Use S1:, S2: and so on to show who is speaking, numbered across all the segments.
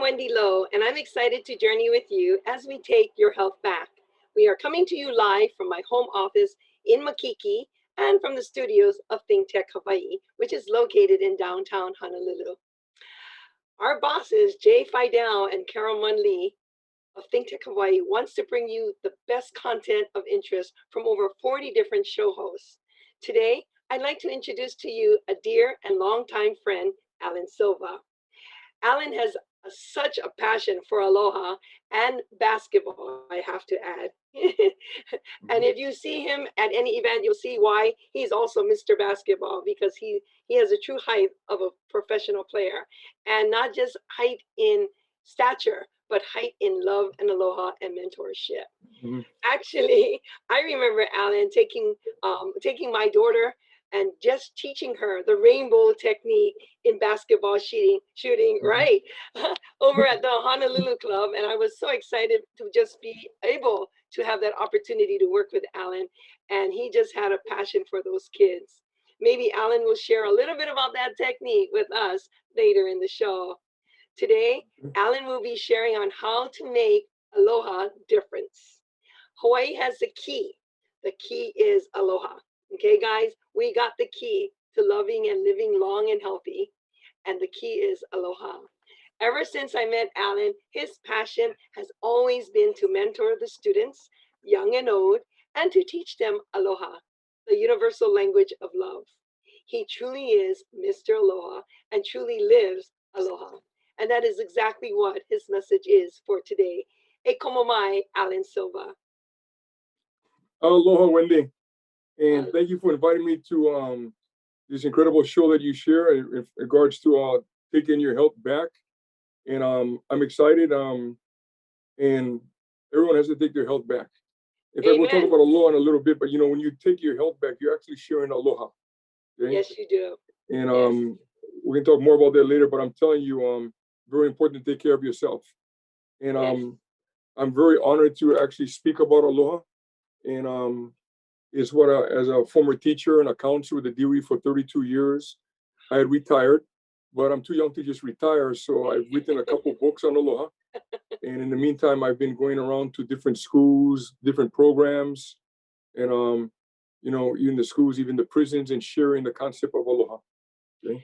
S1: Wendy Loh, and I'm excited to journey with you as we take your health back. We are coming to you live from my home office in Makiki and from the studios of ThinkTech Hawaii, which is located in downtown Honolulu. Our bosses, Jay Fidel and Carol Mun Lee of ThinkTech Hawaii, wants to bring you the best content of interest from over 40 different show hosts. Today, I'd like to introduce to you a dear and longtime friend, Allan Silva. Allan has such a passion for aloha and basketball, I have to add. And if you see him at any event, you'll see why he's also Mr. Basketball, because he has a true height of a professional player, and not just height in stature, but height in love and aloha and mentorship. Actually, I remember Allan taking my daughter and just teaching her the rainbow technique in basketball shooting right over at the Honolulu Club. And I was so excited to just be able to have that opportunity to work with Allan. And he just had a passion for those kids. Maybe Allan will share a little bit about that technique with us later in the show. Today, Allan will be sharing on how to make aloha difference. Hawaii has the key. The key is aloha. Okay, guys, we got the key to loving and living long and healthy, and the key is aloha. Ever since I met Allan, his passion has always been to mentor the students, young and old, and to teach them aloha, the universal language of love. He truly is Mr. Aloha and truly lives aloha. And that is exactly what his message is for today. E komo mai, Allan Silva.
S2: Aloha, Wendy. And thank you for inviting me to this incredible show that you share in regards to taking your health back. And I'm excited. And everyone has to take their health back. In fact, we'll talk about aloha in a little bit, but you know, when you take your health back, you're actually sharing aloha. Okay?
S1: Yes, you do.
S2: And we can talk more about that later, but I'm telling you, very important to take care of yourself. And I'm very honored to actually speak about aloha. And is what as a former teacher and a counselor with the DOE for 32 years, I had retired, but I'm too young to just retire. So I've written a couple books on aloha. And in the meantime, I've been going around to different schools, different programs, and, you know, even the schools, even the prisons, and sharing the concept of aloha. Okay?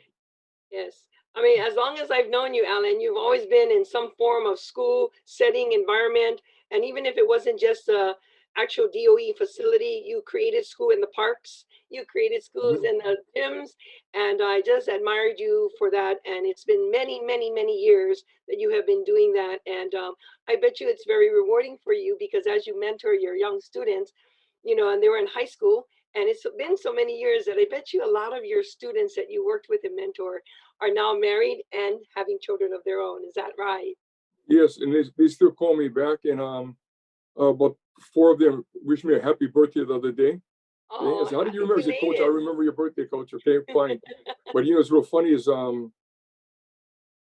S1: Yes. I mean, as long as I've known you, Allan, you've always been in some form of school setting, environment. And even if it wasn't just a actual DOE facility, you created school in the parks, you created schools in the gyms, and I just admired you for that. And it's been many, many, many years that you have been doing that. And I bet you it's very rewarding for you, because as you mentor your young students, you know, and they were in high school, and it's been so many years that I bet you a lot of your students that you worked with and mentor are now married and having children of their own. Is that right?
S2: Yes, and they still call me back, and about 4 of them wished me a happy birthday the other day.
S1: Oh,
S2: okay? So how do you remember? I said, Coach, I remember your birthday, Coach. Okay, fine. But you know, it's real funny is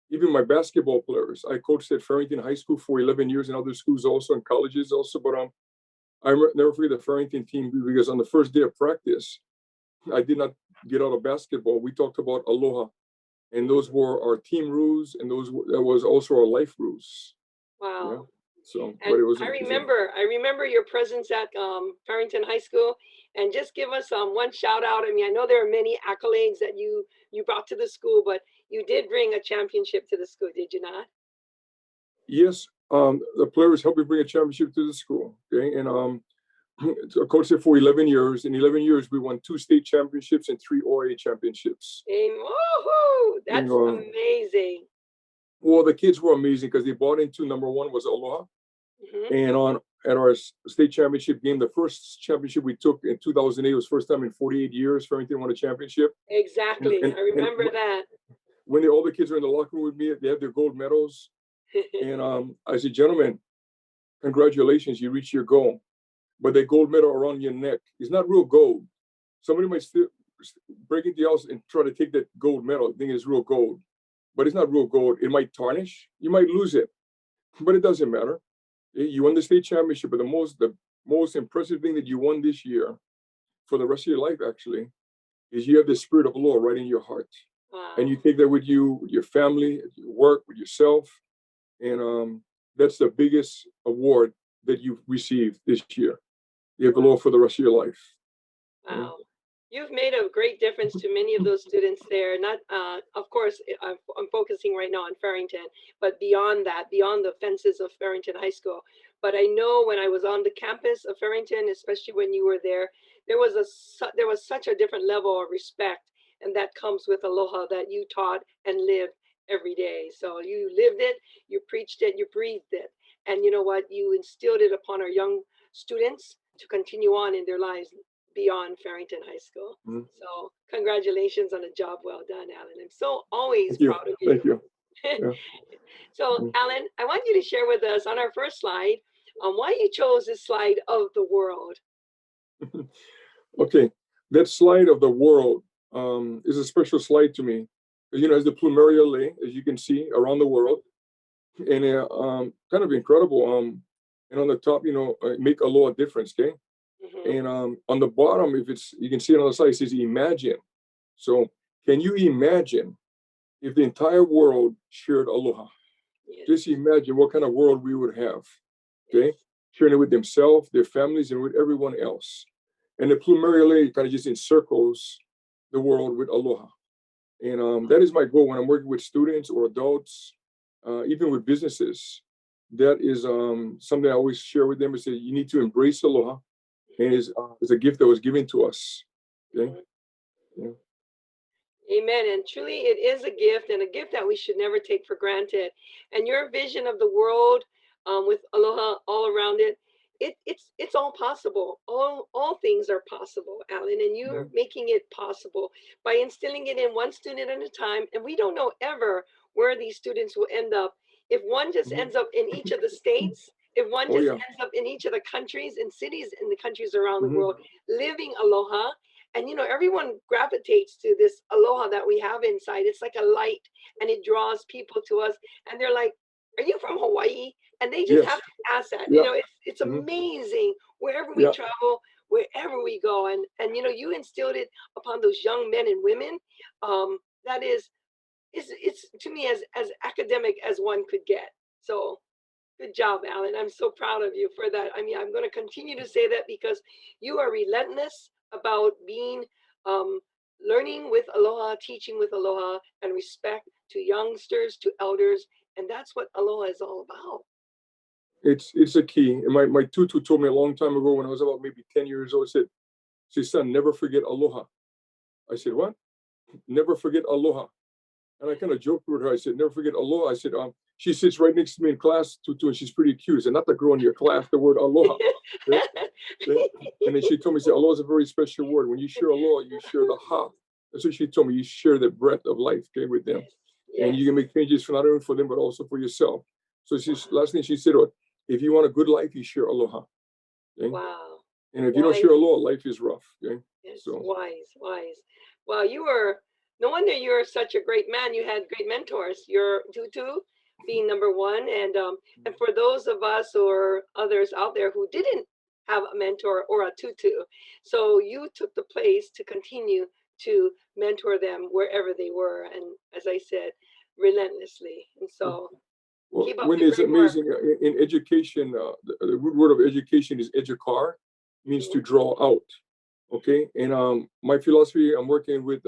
S2: even my basketball players. I coached at Farrington High School for 11 years, and other schools also, and colleges also. But I never forget the Farrington team, because on the first day of practice, I did not get out of basketball. We talked about aloha, and those were our team rules, and that was also our life rules.
S1: Wow.
S2: Yeah? So,
S1: and
S2: but it was.
S1: I remember your presence at Farrington High School, and just give us one shout out. I mean, I know there are many accolades that you brought to the school, but you did bring a championship to the school, did you not?
S2: Yes, the players helped me bring a championship to the school. Okay, and I coached it for 11 years. In 11 years, we won 2 state championships and 3 OIA championships.
S1: Woohoo! That's amazing.
S2: Well, the kids were amazing because they bought into, number one was aloha. And at our state championship game, the first championship we took in 2008 was first time in 48 years Farrington won a championship.
S1: Exactly, I remember that.
S2: When all the kids were in the locker room with me, they had their gold medals. And I said, gentlemen, congratulations, you reached your goal. But the gold medal around your neck is not real gold. Somebody might still break into the house and try to take that gold medal, think it's real gold. But it's not real gold. It might tarnish. You might lose it. But it doesn't matter. You won the state championship, but the most impressive thing that you won this year, for the rest of your life actually, is you have the spirit of aloha right in your heart.
S1: Wow.
S2: And you take that with you, with your family, at your work, with yourself. And that's the biggest award that you've received this year. You have Aloha for the rest of your life.
S1: Wow. You've made a great difference to many of those students there. Not, of course, I'm focusing right now on Farrington, but beyond that, beyond the fences of Farrington High School. But I know when I was on the campus of Farrington, especially when you were there, there was such a different level of respect, and that comes with Aloha that you taught and lived every day. So you lived it, you preached it, you breathed it, and you know what? You instilled it upon our young students to continue on in their lives beyond Farrington High School. So congratulations on a job well done, Allan. I'm so always proud of you.
S2: Thank you. Yeah.
S1: So Allan, I want you to share with us on our first slide why you chose this slide of the world.
S2: Okay, that slide of the world is a special slide to me. You know, it's the plumeria lay, as you can see, around the world. And kind of incredible. And on the top, you know, make Aloha difference, okay? And on the bottom, if it's, you can see it on the side, it says imagine. So can you imagine if the entire world shared Aloha? Yes. Just imagine what kind of world we would have, okay? Yes. Sharing it with themselves, their families, and with everyone else. And the plumeria lay kind of just encircles the world with Aloha. And that is my goal when I'm working with students or adults, even with businesses. That is something I always share with them, is that you need to embrace Aloha. And it's a gift that was given to us. Okay? Yeah.
S1: Amen. And truly it is a gift, and a gift that we should never take for granted. And your vision of the world with Aloha all around it, it's all possible. All things are possible, Allan, and you're making it possible by instilling it in one student at a time. And we don't know ever where these students will end up. If one just ends up in each of the states, if one just ends up in each of the countries and cities in the countries around the world, living Aloha. And, you know, everyone gravitates to this Aloha that we have inside. It's like a light, and it draws people to us. And they're like, are you from Hawaii? And they just have to ask that. You know, it's amazing wherever we travel, wherever we go. And, you know, you instilled it upon those young men and women. That is, it's to me as academic as one could get. So good job, Allan. I'm so proud of you for that. I mean, I'm going to continue to say that because you are relentless about being learning with Aloha, teaching with Aloha, and respect to youngsters, to elders. And that's what Aloha is all about.
S2: It's a key. And my tutu told me a long time ago when I was about maybe 10 years old, she said, son, never forget Aloha. I said, what? Never forget Aloha. And I kind of joked with her. I said, never forget Aloha. I said, she sits right next to me in class, Tutu, and she's pretty cute. And not the girl in your class, the word Aloha. Okay? And then she told me, Aloha is a very special word. When you share Aloha, you share the ha. That's what she told me. You share the breath of life, okay, with them. Yes. And you can make changes for not only for them, but also for yourself. So last thing she said, if you want a good life, you share Aloha. Okay? Wow. And if you don't share Aloha, life is rough. Okay.
S1: Yes. So wise. Well, no wonder you're such a great man. You had great mentors. Your tutu being number one. And for those of us or others out there who didn't have a mentor or a tutu, so you took the place to continue to mentor them wherever they were. And as I said, relentlessly. And so keep up
S2: when
S1: the
S2: it's
S1: great
S2: amazing
S1: work.
S2: In education, the root word of education is educar, means to draw out. Okay. And my philosophy, I'm working with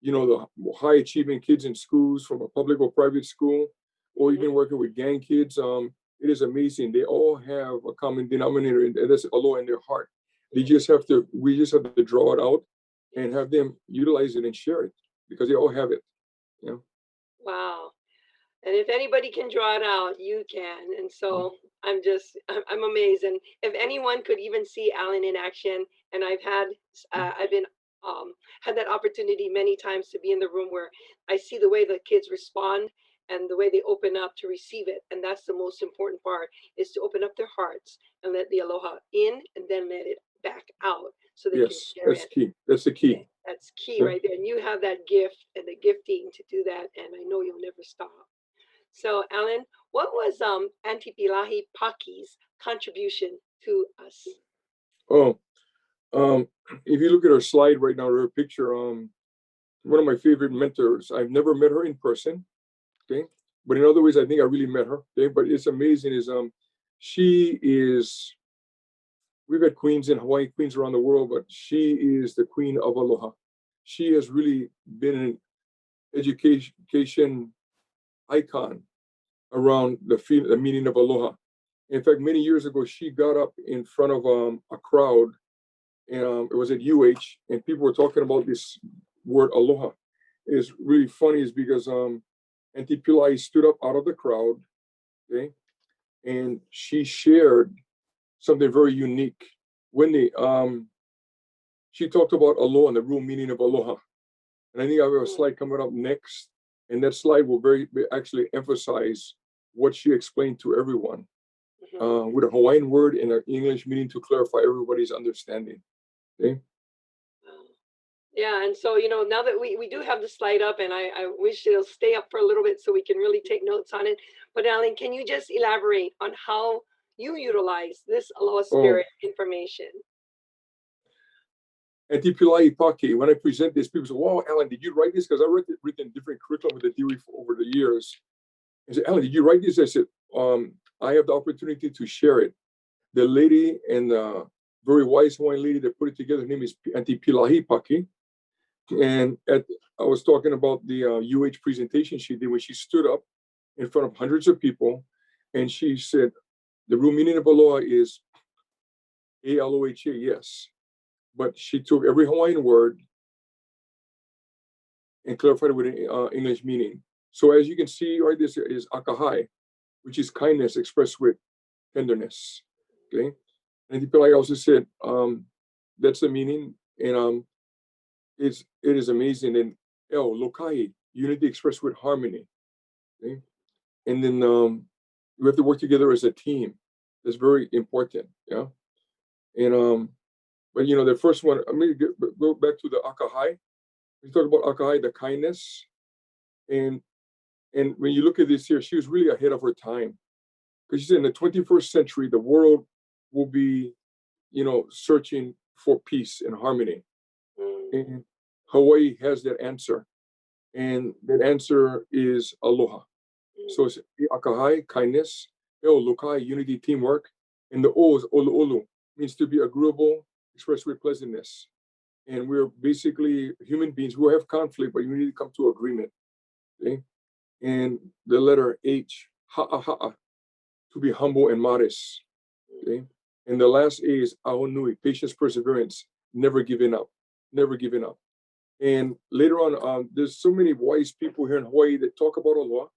S2: you know, the high achieving kids in schools from a public or private school, or even working with gang kids. It is amazing. They all have a common denominator, and that's Aloha in their heart. We just have to draw it out and have them utilize it and share it, because they all have it. Yeah.
S1: Wow. And if anybody can draw it out, you can. And so I'm amazed. And if anyone could even see Allan in action, and I've been had that opportunity many times to be in the room where I see the way the kids respond and the way they open up to receive it. And that's the most important part, is to open up their hearts and let the Aloha in, and then let it back out so they can share
S2: that's
S1: it.
S2: Key. That's the key.
S1: That's key right there. And you have that gift and the gifting to do that. And I know you'll never stop. So, Allan, what was Auntie Pilahi Paki's contribution to us?
S2: Oh, if you look at her slide right now, her picture, one of my favorite mentors. I've never met her in person, okay, but in other ways, I think I really met her. Okay, but it's amazing. She is. We've had queens in Hawaii, queens around the world, but she is the queen of aloha. She has really been an education icon around the meaning of aloha. In fact, many years ago, she got up in front of a crowd, and it was at UH, and people were talking about this word aloha. It's really funny is because Auntie Pillai stood up out of the crowd, okay, and she shared something very unique. Wendy, she talked about aloha and the real meaning of aloha. And I think I have a slide coming up next, and that slide will actually emphasize what she explained to everyone with a Hawaiian word and an English meaning to clarify everybody's understanding. Okay.
S1: Yeah, and so, now that we do have the slide up, and I wish it'll stay up for a little bit so we can really take notes on it. But Allan, can you just elaborate on how you utilize this Aloha Spirit information?
S2: Auntie Pillai Ipake, when I present this, people say, wow, Allan, did you write this? Because I written different curriculum with the DOE over the years. I said, Allan, did you write this? I said, I have the opportunity to share it. The lady and the very wise Hawaiian lady that put it together, her name is Auntie Pillai Ipake. And I was talking about the UH presentation she did when she stood up in front of hundreds of people, and she said, the real meaning of aloha is A-L-O-H-A, yes. But she took every Hawaiian word and clarified it with an English meaning. So as you can see, right, this is akahai, which is kindness expressed with tenderness. Okay, and Pillai also said that's the meaning, and it is amazing. And lokai, unity expressed with harmony. Okay, and then we have to work together as a team. That's very important. Yeah, and but the first one, I'm gonna go back to the akahai. We talk about akahai, the kindness, and when you look at this here, she was really ahead of her time, because she said in the 21st century, the world will be, searching for peace and harmony, and Hawaii has that answer, and that answer is aloha. So it's akahai, kindness, lokai, unity, teamwork, and the o is olu, means to be agreeable, expressed with pleasantness. And we're basically human beings who have conflict, but we need to come to agreement. Okay? And the letter H, ha'a, to be humble and modest. Okay? And the last A is ahonui, patience, perseverance, never giving up, never giving up. And later on, there's so many wise people here in Hawaii that talk about aloha.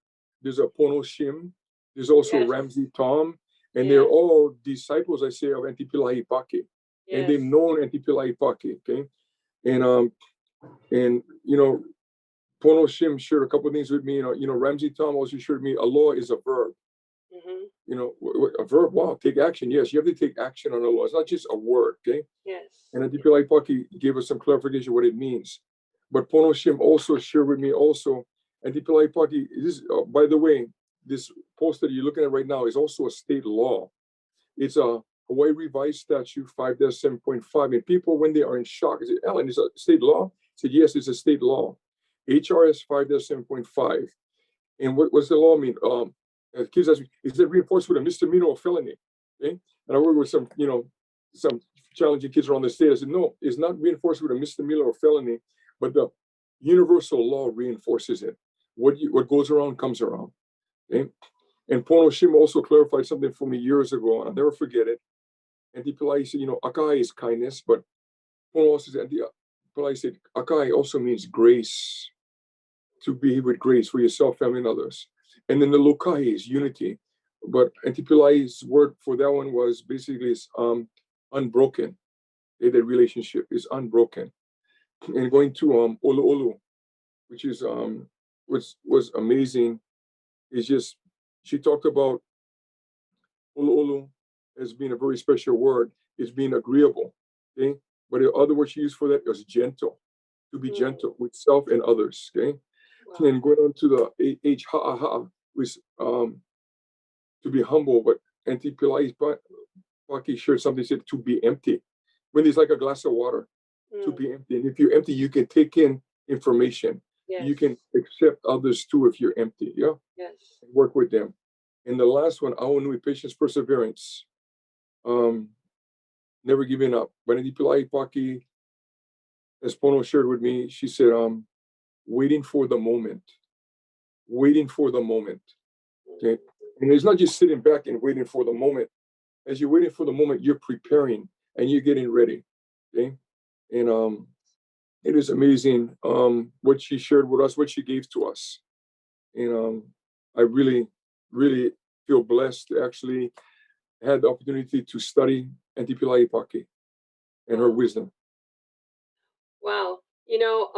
S2: There's a Pono Shim, there's also Ramsey Tom, and they're all disciples, I say, of Auntie Pillai Ipake. And they've known Auntie Pillai Ipake, okay? And Pono Shim shared a couple of things with me. Ramsey Tom also shared with me, aloha is a verb. A verb. Wow, take action. Yes, you have to take action on aloha. It's not just a word, okay? Yes. And Auntie Pillai Ipake gave us some clarification what it means. But Pono Shim also shared with me also, Auntie Pillai Ipake, this, by the way, this post that you're looking at right now is also a state law. It's a Hawaii Revised Statute 5-7.5. And people, when they are in shock, say, Allan, is a state law? I said, yes, it's a state law. HRS 5-7.5. And what's the law mean? Kids ask me, is it reinforced with a misdemeanor or felony? Okay. And I work with some challenging kids around the state. I said, no, it's not reinforced with a misdemeanor or felony, but the universal law reinforces it. What goes around comes around. Okay. And Pono Shim also clarified something for me years ago, and I'll never forget it. Auntie Pillai said, akai is kindness, but Pono also said, Auntie Pillai said, akai also means grace, to behave with grace for yourself, family, and others. And then the lokai is unity. But Auntie Pillai's word for that one was basically unbroken. The relationship is unbroken. And going to olu olu, which is was amazing, is just she talked about olu olu as being a very special word. It's being agreeable. Okay, but the other word she used for that was gentle, to be gentle with self and others. Okay. Wow. And going on to the H ha'a, which to be humble, but Auntie Pillai Ipake shared something, said to be empty. When it's like a glass of water, to be empty. And if you're empty, you can take in information.
S1: Yes.
S2: you can accept others too if you're empty. Yeah.
S1: Yes.
S2: Work with them. And the last one, Aonui, patience, perseverance. Never giving up. Wendy Loh, as Pono shared with me, she said, waiting for the moment. Waiting for the moment. Okay. And it's not just sitting back and waiting for the moment. As you're waiting for the moment, you're preparing and you're getting ready. Okay. And it is amazing what she shared with us, what she gave to us. And I really, really feel blessed to actually had the opportunity to study Auntie Paki and her wisdom.
S1: Wow. You know,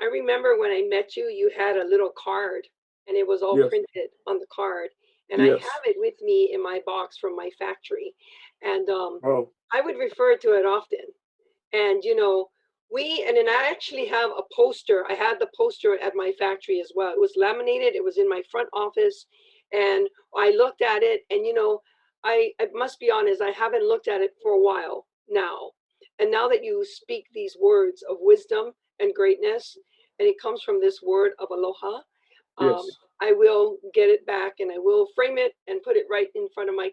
S1: I remember when I met you, you had a little card and it was all
S2: Yes.
S1: printed on the card. And I
S2: Yes.
S1: have it with me in my box from my factory. And
S2: Oh,
S1: I would refer to it often. And, you know, and then I actually have a poster. I had the poster at my factory as well. It was laminated, it was in my front office. And I looked at it, and, you know, I must be honest, I haven't looked at it for a while now. And now that you speak these words of wisdom and greatness, and it comes from this word of aloha,
S2: yes.
S1: I will get it back and I will frame it and put it right in front of my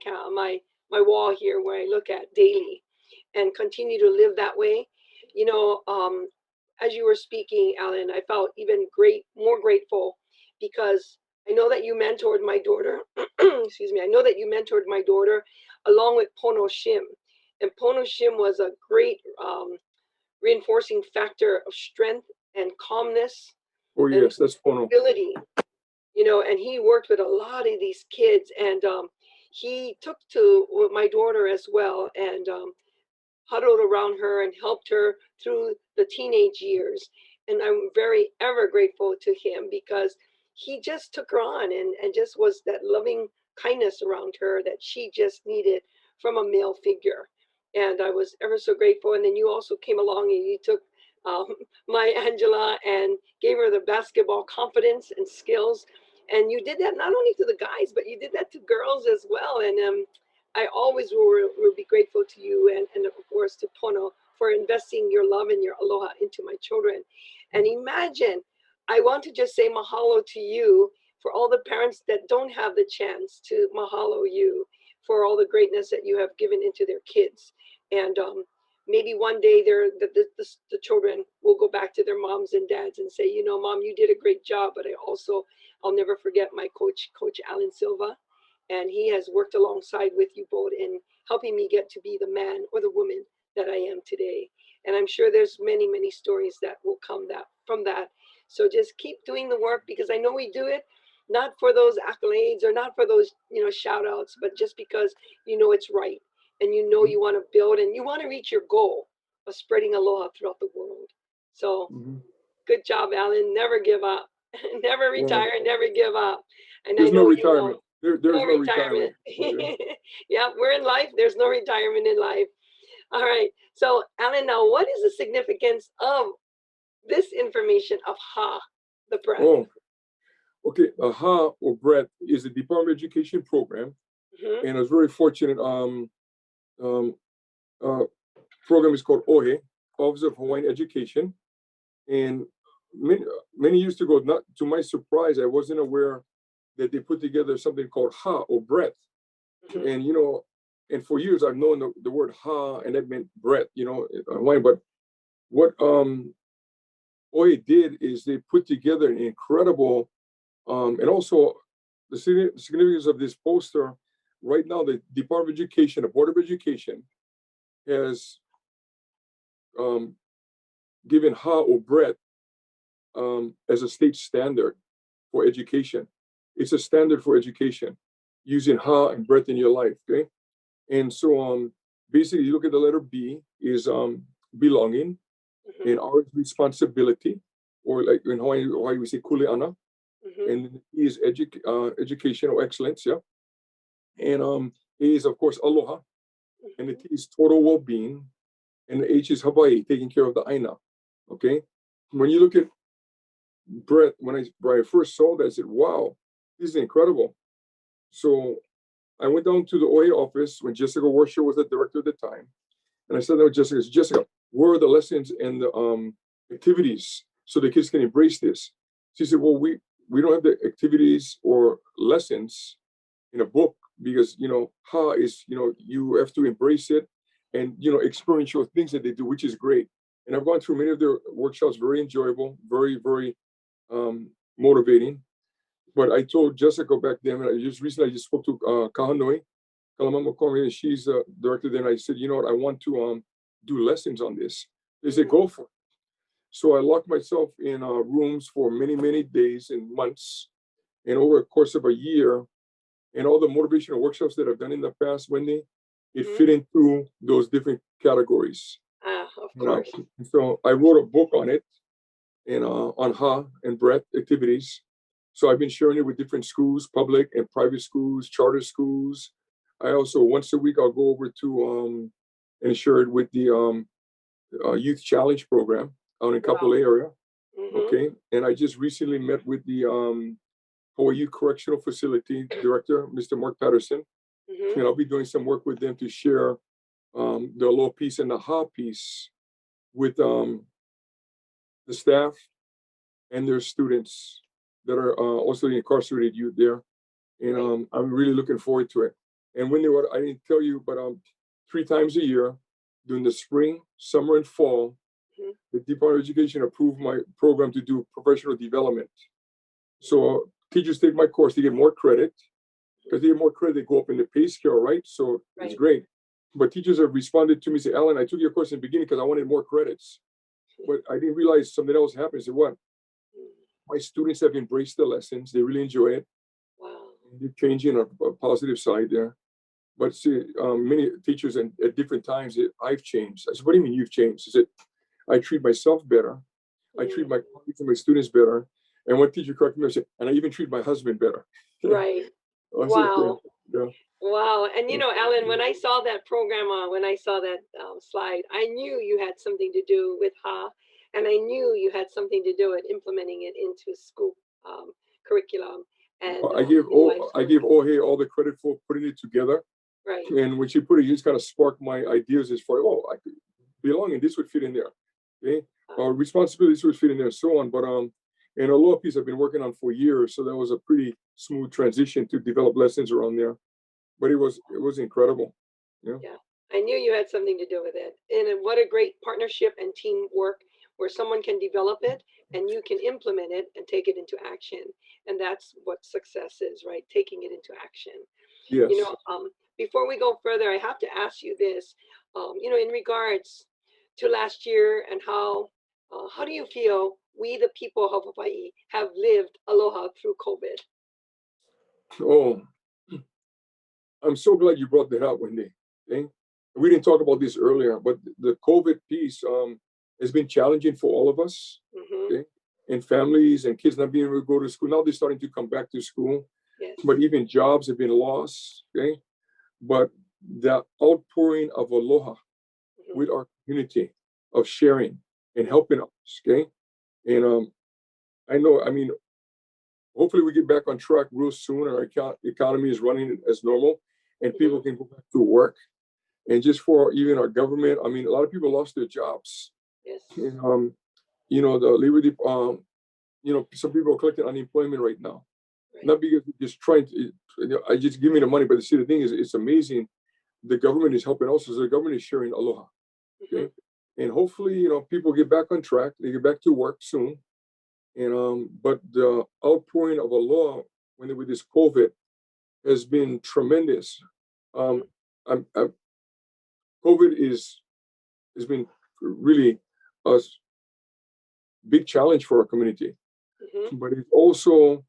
S1: wall here where I look at daily and continue to live that way. You know, as you were speaking, Allan, I felt even more grateful because I know that you mentored my daughter. Excuse me. I know that you mentored my daughter along with Pono Shim. And Pono Shim was a great reinforcing factor of strength and calmness
S2: Oh,
S1: and
S2: yes, that's Pono.
S1: ability. You know, and he worked with a lot of these kids, and he took to my daughter as well, and huddled around her and helped her through the teenage years. And I'm very ever grateful to him because he just took her on and just was that loving kindness around her that she just needed from a male figure. And I was ever so grateful. And then you also came along and you took um, my Angela and gave her the basketball confidence and skills. And you did that not only to the guys, but you did that to girls as well. And I always will be grateful to you and of course to Pono for investing your love and your aloha into my children. And imagine, I want to just say mahalo to you for all the parents that don't have the chance to mahalo you for all the greatness that you have given into their kids. And maybe one day the children will go back to their moms and dads and say, you know, Mom, you did a great job, but I'll never forget my coach, Coach Allan Silva, and he has worked alongside with you both in helping me get to be the man or the woman that I am today. And I'm sure there's many stories that will come from that. So just keep doing the work because I know we do it not for those accolades or not for those, you know, shout outs, but just because you know it's right and you know you want to build and you want to reach your goal of spreading aloha throughout the world. So good job, Allan. Never give up. Never retire, never give up. And
S2: There's
S1: I know
S2: no
S1: you won't.
S2: retirement. There's no retirement.
S1: Yeah, we're in life. There's no retirement in life. All right. So, Allan, now what is the significance of this information of Ha, the breath?
S2: Oh, okay. Ha or breath is a Department of Education program, and I was very fortunate. Program is called OHE, Office of Hawaiian Education, and many years ago, not to my surprise, I wasn't aware that they put together something called Ha or breath. And you know, and for years I've known the word Ha, and that meant breath, you know, Hawaiian. But what OHE did is they put together an incredible, and also the significance of this poster. Right now, the Department of Education, the Board of Education, has given Ha or breath as a state standard for education. It's a standard for education, using Ha and breath in your life. Okay, and so basically, you look at the letter B is belonging, and R is responsibility, or like in Hawaii we say kuleana, and E is educational excellence. Yeah, and A is of course aloha, and the T is total well-being, and the H is Hawaii, taking care of the aina. Okay, when you look at breath, when I first saw that, I said, wow, this is incredible. So I went down to the OA office when Jessica Warshaw was the director at the time. And I said to Jessica, where are the lessons and the activities so the kids can embrace this? she said, well, we don't have the activities or lessons in a book because, Ha is, you have to embrace it and, experiential things that they do, which is great. And I've gone through many of their workshops, very enjoyable, very, very motivating. But I told Jessica back then, and I just spoke to Kahanoi, Kalamama Kwame, and she's a director there. And I said, you know what, I want to do lessons on this. They said, go for it. So I locked myself in rooms for many, many days and months. And over the course of a year, and all the motivational workshops that I've done in the past, Wendy, it fit into those different categories.
S1: Of course.
S2: So I wrote a book on it, and on Ha and breath activities. So I've been sharing it with different schools, public and private schools, charter schools. I also, once a week, I'll go over to and share it with the Youth Challenge program out in Kapolei area. Okay. And I just recently met with the Hawaii Correctional Facility Director, Mr. Mark Patterson. And I'll be doing some work with them to share the Aloha piece and the Ha piece with the staff and their students that are also the incarcerated youth there. And I'm really looking forward to it. And when I didn't tell you, but 3 times a year, during the spring, summer, and fall, the Department of Education approved my program to do professional development. So teachers take my course, they get more credit. Because they get more credit, they go up in the pay scale, right? So it's great. But teachers have responded to me, say, Allan, I took your course in the beginning because I wanted more credits. But I didn't realize something else happened. I said, what? My students have embraced the lessons. They really enjoy it.
S1: Wow.
S2: They're changing a positive side there. But see, many teachers at different times, I've changed. I said, what do you mean you've changed? I said, I treat myself better. I treat my colleagues and my students better. And one teacher corrected me, I said, and I even treat my husband better.
S1: Right. Wow.
S2: Yeah.
S1: Wow. And Allan, when I saw that program, when I saw that slide, I knew you had something to do with Ha, and I knew you had something to do with implementing it into school curriculum. And
S2: I give Ohe all the credit for putting it together.
S1: Right.
S2: And when she put it, you just kind of sparked my ideas as far, I could belong and this would fit in there. Okay. Responsibilities would fit in there, so on. But and Aloha piece I've been working on for years, so that was a pretty smooth transition to develop lessons around there. But it was incredible. Yeah.
S1: I knew you had something to do with it. And what a great partnership and teamwork where someone can develop it and you can implement it and take it into action. And that's what success is, right? Taking it into action.
S2: Yes.
S1: Before we go further, I have to ask you this, in regards to last year and how do you feel we, the people of Hawaii, have lived Aloha through COVID?
S2: Oh, I'm so glad you brought that up, Wendy. Okay? We didn't talk about this earlier, but the COVID piece has been challenging for all of us. Okay? And families and kids not being able to go to school. Now they're starting to come back to school.
S1: Yes.
S2: But even jobs have been lost. Okay? But the outpouring of Aloha with our community, of sharing and helping us. Okay? And hopefully we get back on track real soon. Our economy is running as normal and people can go back to work. And just for even our government, a lot of people lost their jobs.
S1: Yes.
S2: And, the labor, some people are collecting unemployment right now. Right. Not because they're just trying to, I just give me the money, but the thing is, it's amazing. The government is helping also. So the government is sharing Aloha. Okay. And hopefully, people get back on track. They get back to work soon. And but the outpouring of Aloha with this COVID has been tremendous. COVID has been really a big challenge for our community, but it also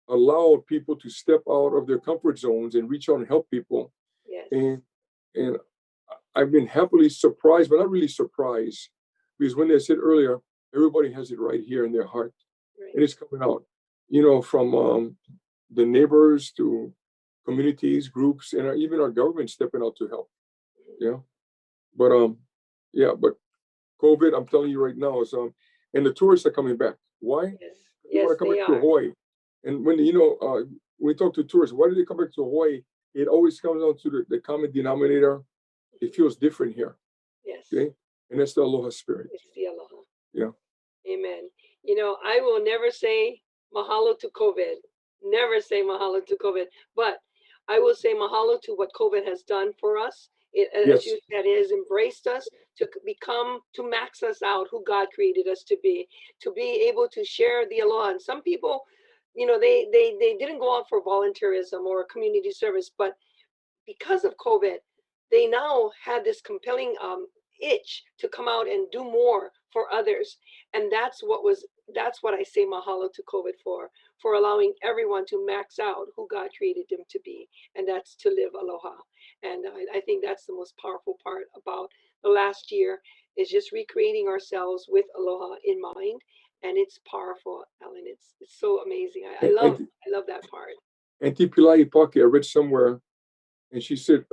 S2: allowed people to step out of their comfort zones and reach out and help people.
S1: Yes.
S2: And I've been happily surprised, but not really surprised, because when they said earlier, everybody has it right here in their heart. Right. And it's coming out, from the neighbors to communities, groups, and even our government stepping out to help. Yeah. But but COVID, I'm telling you right now, is and the tourists are coming back. Why?
S1: Yes.
S2: They want to come back to Hawaii. And when we talk to tourists, why do they come back to Hawaii? It always comes down to the common denominator. It feels different here.
S1: Yes.
S2: Okay. And that's the Aloha Spirit.
S1: It's the Aloha.
S2: Yeah.
S1: Amen. I will never say mahalo to COVID. Never say mahalo to COVID, but I will say mahalo to what COVID has done for us. As
S2: Yes.
S1: you said, it has embraced us to become, to max us out who God created us to be able to share the aloha. And some people, they didn't go out for volunteerism or community service, but because of COVID, they now had this compelling itch to come out and do more for others. And that's what I say mahalo to COVID for allowing everyone to max out who God created them to be. And that's to live aloha. And I think that's the most powerful part about the last year is just recreating ourselves with aloha in mind. And it's powerful, Allan. It's so amazing. I love that part.
S2: And Tipilai Pake, I read somewhere, and she said,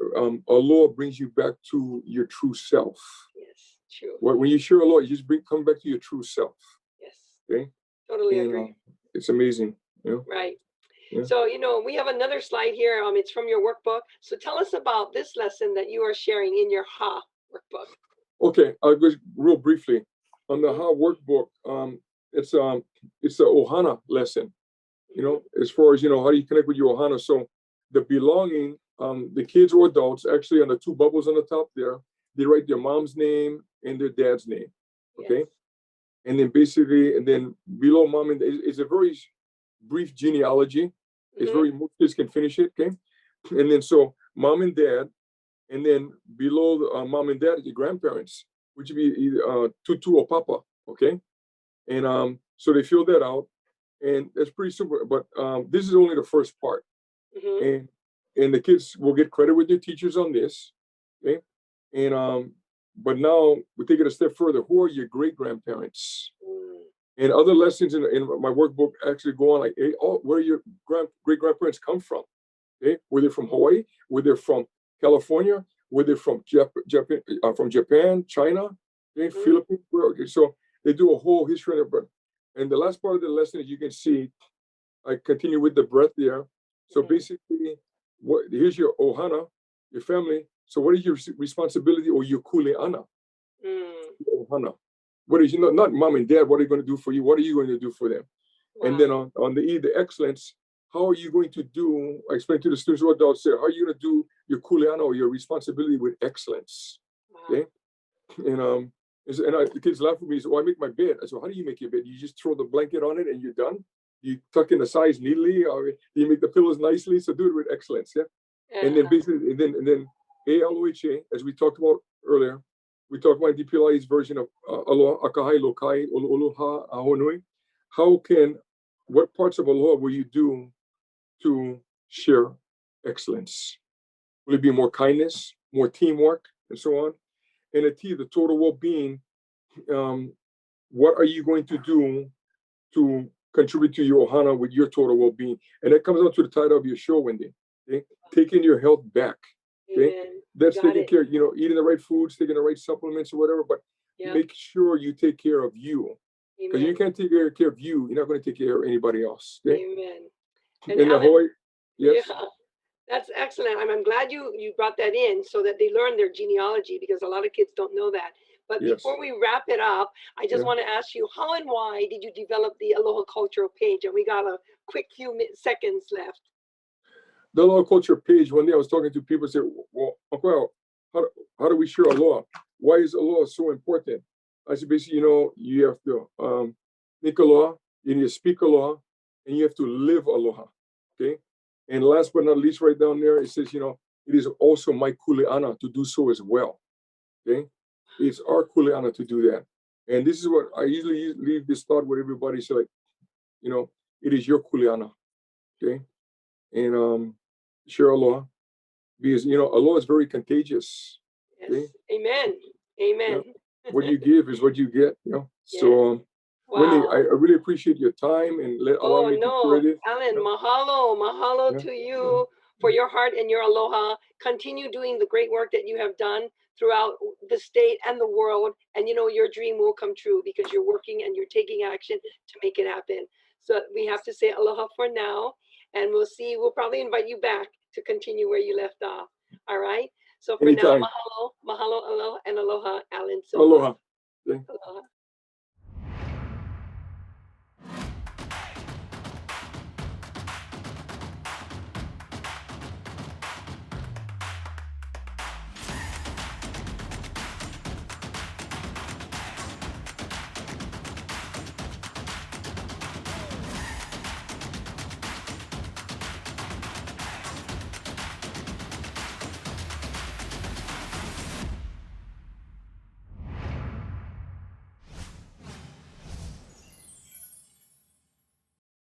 S2: aloha brings you back to your true self.
S1: Yes, true.
S2: When you share aloha, you just come back to your true self.
S1: Yes.
S2: Okay.
S1: Totally agree.
S2: It's amazing.
S1: Right.
S2: Yeah.
S1: So, we have another slide here. It's from your workbook. So tell us about this lesson that you are sharing in your Ha workbook.
S2: Okay, I'll go real briefly. On the Ha workbook, it's a ohana lesson. As far as how do you connect with your ohana. So the belonging, the kids or adults, actually on the two bubbles on the top there, they write their mom's name and their dad's name. Okay. Yes. And then basically, and then below mom and it's a very brief genealogy. It's very, most kids can finish it. Okay. And then so mom and dad, and then below mom and dad, the grandparents, which would be either tutu or papa. Okay. And so they fill that out. And that's pretty simple, but this is only the first part. And the kids will get credit with their teachers on this. Okay. And but now we take it a step further. Who are your great grandparents? And other lessons in my workbook actually go on like, hey, where your great grandparents come from? Okay, were they from Hawaii? Were they from California? Were they from Japan, China, okay, Philippines? Okay, so they do a whole history of it. And the last part of the lesson, as you can see, I continue with the breath there. So basically, here's your ohana, your family. So what is your responsibility or your kuleana? Ohana. What is not mom and dad? What are you going to do for you? What are you going to do for them? Wow. And then on the E, the excellence. How are you going to do? I explained to the students or adults there. How are you going to do your kuleana or your responsibility with excellence? Wow. Okay. And the kids laugh at me. So I make my bed. I said, how do you make your bed? You just throw the blanket on it and you're done. You tuck in the size neatly, or you make the pillows nicely. So do it with excellence, yeah. And then basically, and then Aloha, as we talked about earlier, we talked about DPLI's version of Aloha Akahai Lokai Aloha Ahonui. What parts of Aloha will you do to share excellence? Will it be more kindness, more teamwork, and so on? And the total well-being. What are you going to do to contribute to your ohana with your total well-being? And that comes out to the title of your show, Wendy. Okay? Taking your health back. Okay, that's taking care. Eating the right foods, taking the right supplements or whatever. But make sure you take care of you, because you can't take care of you. You're not going to take care of anybody else. Okay? Amen. And in the Hawaii, yes. Yeah.
S1: That's excellent. I'm glad you brought that in so that they learn their genealogy, because a lot of kids don't know that. But before we wrap it up, I just want to ask you, how and why did you develop the Aloha Cultural page? And we got a quick few seconds left.
S2: The Aloha Culture page, one day I was talking to people, said, well, how do we share Aloha? Why is Aloha so important? I said, basically, you have to think Aloha, you need to speak Aloha, and you have to live Aloha. Okay? And last but not least, right down there, it says, it is also my kuleana to do so as well. Okay? It's our kuleana to do that. And this is what I usually leave this thought with everybody. So like, it is your kuleana. Okay? And share aloha, because aloha is very contagious.
S1: Yes. Okay? Amen.
S2: What you give is what you get. So wow. Wendy, I really appreciate your time and allow me to share this.
S1: Allan, mahalo to you for your heart and your aloha. Continue doing the great work that you have done throughout the state and the world, and your dream will come true because you're working and you're taking action to make it happen. So we have to say aloha for now. And we'll probably invite you back to continue where you left off. All right. So for now, mahalo, aloha, and aloha, Allan Silva.
S2: Aloha.
S1: Aloha.